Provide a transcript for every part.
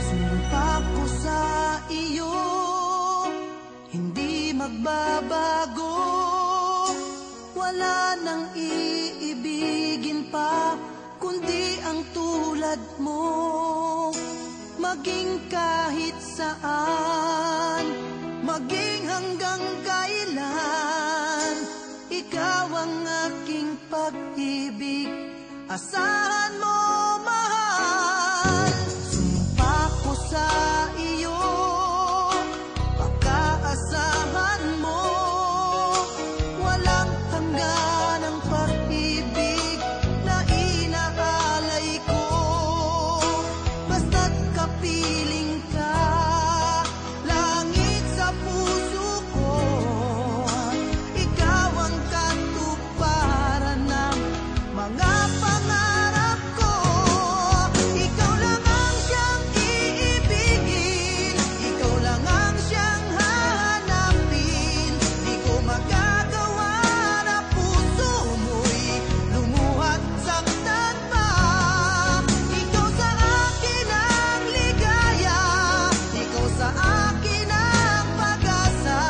Sumpa ko sa iyo, hindi magbabago. Wala nang iibigin pa kundi ang tulad mo. Maging kahit saan, maging hanggang kailan, ikaw ang aking pag-ibig, asahan mo mahal. Sumpa ko sa iyo, pagkaasahan mo, walang hanggan ang pag-ibig na inaalay ko. Basta't kapiling ka, langit sa puso ko, ikaw ang katuparan ng mga pangarap ko. Ikaw lang ang siyang iibigin, ikaw lang ang siyang hahanapin. Di ko magagawa na puso mo'y lumuhat saktan pa. Ikaw sa akin ang ligaya, ikaw sa akin ang pag-asa.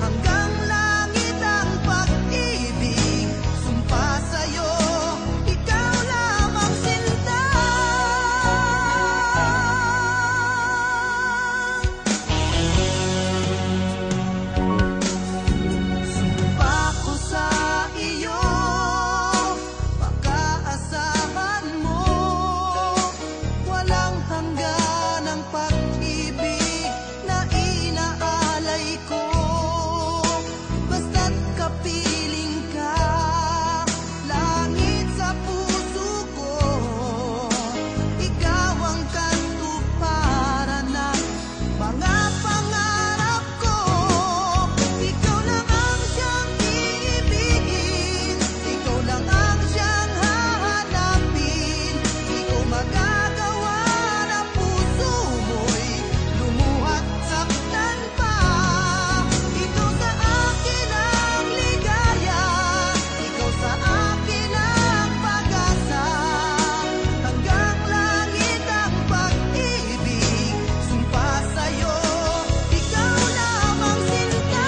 Hanggang langit ang pag-ibig, sumpa sa'yo, ikaw lamang sinta. Sumpa ko sa iyo, pagkaasahan mo, walang hanggan ang pag-ibig na inaalay ko. Basta't kapiling ka, langit sa puso ko, ikaw ang katuparan ng mga pangarap ko. Ikaw lang ang siyang iibigin, ikaw lang ang siyang hahanapin. Di ko magagawa na puso mo'y lumuhat saktan pa. Ikaw sa akin ang ligaya, ikaw sa akin ang pag-asa. Hanggang langit ang pag-ibig, sumpa sa'yo, ikaw lamang sinta.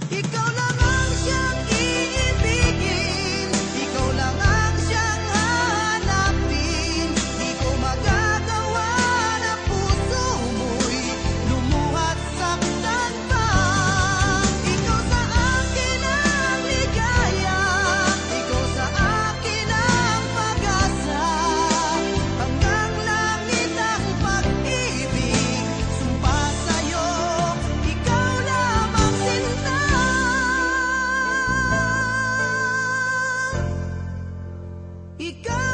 Ikaw lang ang siyang iibigin, ikaw lang ang siyang hahanapin. Di ko magagawa na puso mo'y lumuhat saktan pa. Ikaw sa akin ang ligaya, ikaw sa akin ang pag-asa. Hanggang langit ang pag-ibig, sumpa sa'yo, ikaw lamang sinta. Ikaw